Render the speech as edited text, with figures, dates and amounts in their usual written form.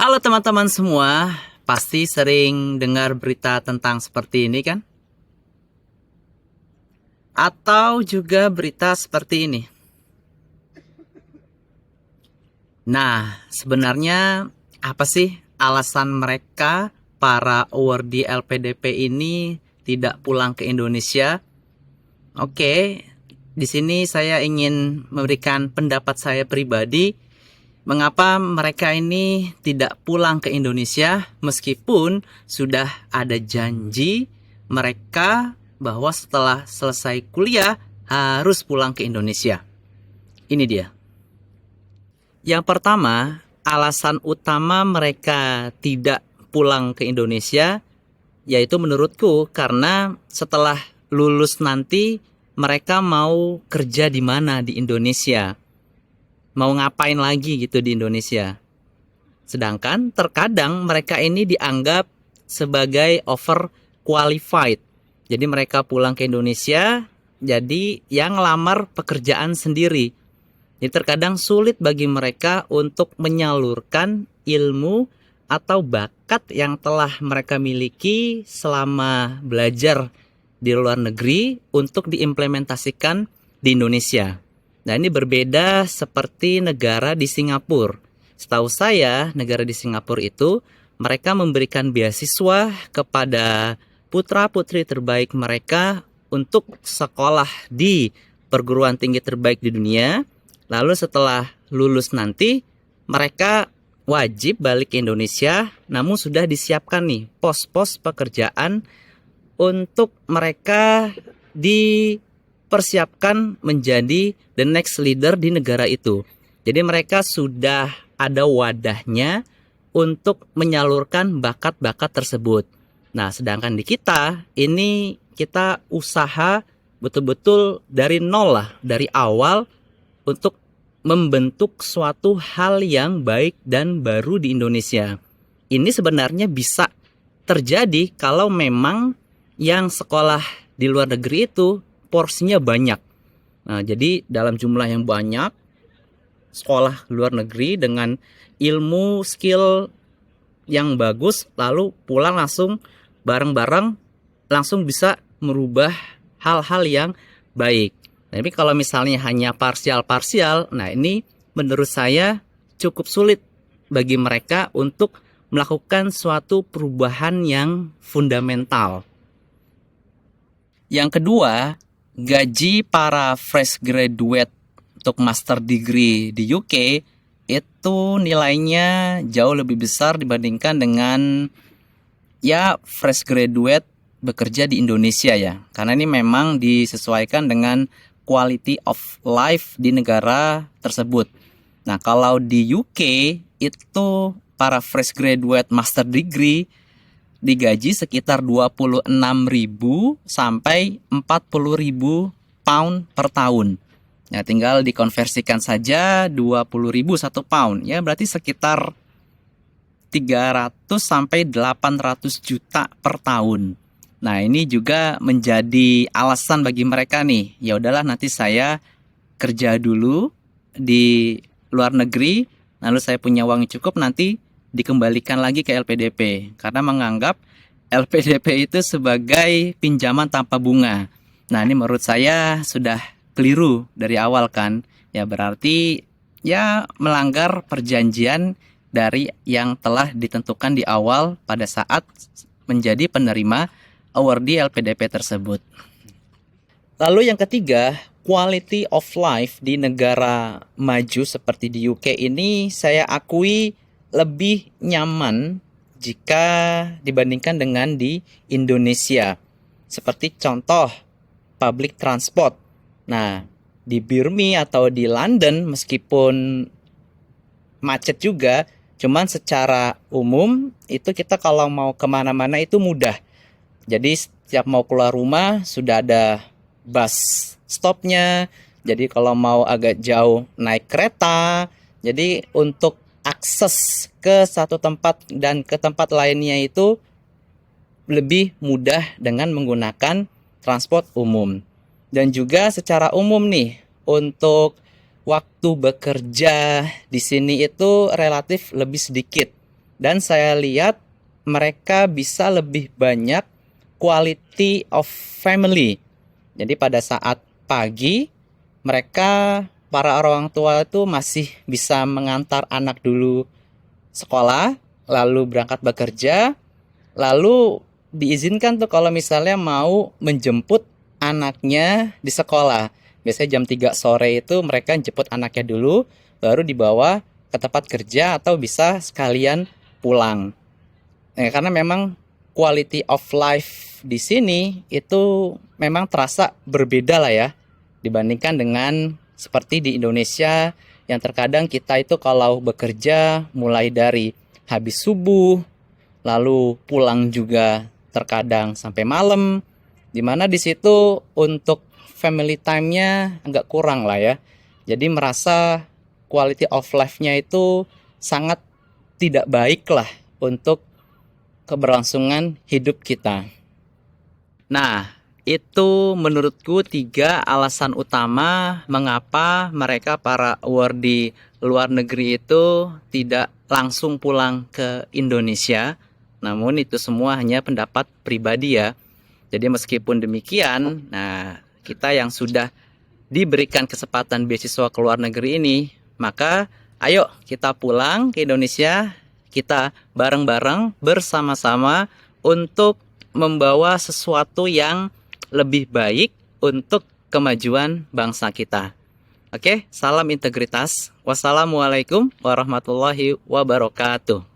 Halo teman-teman semua, pasti sering dengar berita tentang seperti ini kan? Atau juga berita seperti ini. Nah, sebenarnya apa sih alasan mereka para awardee LPDP ini tidak pulang ke Indonesia? Oke, di sini saya ingin memberikan pendapat saya pribadi. Mengapa mereka ini tidak pulang ke Indonesia meskipun sudah ada janji mereka bahwa setelah selesai kuliah harus pulang ke Indonesia? Ini dia. Yang pertama, alasan utama mereka tidak pulang ke Indonesia yaitu menurutku karena setelah lulus nanti mereka mau kerja di mana di Indonesia. Mau ngapain lagi gitu di Indonesia. Sedangkan terkadang mereka ini dianggap sebagai overqualified. Jadi mereka pulang ke Indonesia, jadi yang ngelamar pekerjaan sendiri. Jadi terkadang sulit bagi mereka untuk menyalurkan ilmu atau bakat yang telah mereka miliki selama belajar di luar negeri untuk diimplementasikan di Indonesia. Nah, ini berbeda seperti negara di Singapura. Setahu saya, negara di Singapura itu mereka memberikan beasiswa kepada putra-putri terbaik mereka untuk sekolah di perguruan tinggi terbaik di dunia. Lalu setelah lulus nanti, mereka wajib balik ke Indonesia, namun sudah disiapkan nih pos-pos pekerjaan untuk mereka dipersiapkan menjadi the next leader di negara itu. Jadi mereka sudah ada wadahnya untuk menyalurkan bakat-bakat tersebut. Nah, sedangkan di kita, ini kita usaha betul-betul dari nol lah, dari awal untuk membentuk suatu hal yang baik dan baru di Indonesia. Ini sebenarnya bisa terjadi kalau memang yang sekolah di luar negeri itu porsinya banyak. Nah, jadi dalam jumlah yang banyak, sekolah luar negeri dengan ilmu, skill yang bagus, lalu pulang langsung bareng-bareng, langsung bisa merubah hal-hal yang baik. Tapi kalau misalnya hanya parsial-parsial, nah ini menurut saya cukup sulit bagi mereka untuk melakukan suatu perubahan yang fundamental. Yang kedua, gaji para fresh graduate untuk master degree di UK itu nilainya jauh lebih besar dibandingkan dengan ya fresh graduate bekerja di Indonesia ya. Karena ini memang disesuaikan dengan quality of life di negara tersebut. Nah, kalau di UK itu para fresh graduate master degree digaji sekitar 26.000 sampai 40.000 pound per tahun. Ya, tinggal dikonversikan saja 20.000 1 pound. Ya, berarti sekitar 300 sampai 800 juta per tahun. Nah, ini juga menjadi alasan bagi mereka nih. Ya udahlah, nanti saya kerja dulu di luar negeri, lalu saya punya uang yang cukup, nanti dikembalikan lagi ke LPDP. Karena menganggap LPDP itu sebagai pinjaman tanpa bunga. Nah, ini menurut saya sudah keliru dari awal kan. Ya berarti ya melanggar perjanjian dari yang telah ditentukan di awal pada saat menjadi penerima awardee LPDP tersebut. Lalu yang ketiga, quality of life di negara maju seperti di UK ini saya akui lebih nyaman jika dibandingkan dengan di Indonesia. Seperti contoh, public transport. Nah, di Birmingham atau di London meskipun macet juga, cuman secara umum itu kita kalau mau kemana-mana itu mudah. Jadi setiap mau keluar rumah sudah ada bus stopnya. Jadi kalau mau agak jauh naik kereta. Jadi untuk akses ke satu tempat dan ke tempat lainnya itu lebih mudah dengan menggunakan transport umum. Dan juga secara umum nih, untuk waktu bekerja di sini itu relatif lebih sedikit. dan saya lihat mereka bisa lebih banyak quality of family. Jadi pada saat pagi, mereka para orang tua itu masih bisa mengantar anak dulu sekolah, lalu berangkat bekerja, lalu diizinkan tuh kalau misalnya mau menjemput anaknya di sekolah. Biasanya jam 3 sore itu mereka jemput anaknya dulu, baru dibawa ke tempat kerja atau bisa sekalian pulang. Karena memang quality of life di sini itu memang terasa berbeda lah ya, dibandingkan dengan seperti di Indonesia yang terkadang kita itu kalau bekerja mulai dari habis subuh, lalu pulang juga terkadang sampai malam, dimana di situ untuk family time-nya agak kurang lah ya. Jadi merasa quality of life-nya itu sangat tidak baik lah untuk keberlangsungan hidup kita. Nah, itu menurutku 3 alasan utama mengapa mereka para award di luar negeri itu tidak langsung pulang ke Indonesia. Namun itu semua hanya pendapat pribadi ya. Jadi meskipun demikian, nah kita yang sudah diberikan kesempatan beasiswa ke luar negeri ini, maka ayo kita pulang ke Indonesia, kita bareng-bareng bersama-sama untuk membawa sesuatu yang lebih baik untuk kemajuan bangsa kita. Oke, salam integritas. Wassalamualaikum warahmatullahi wabarakatuh.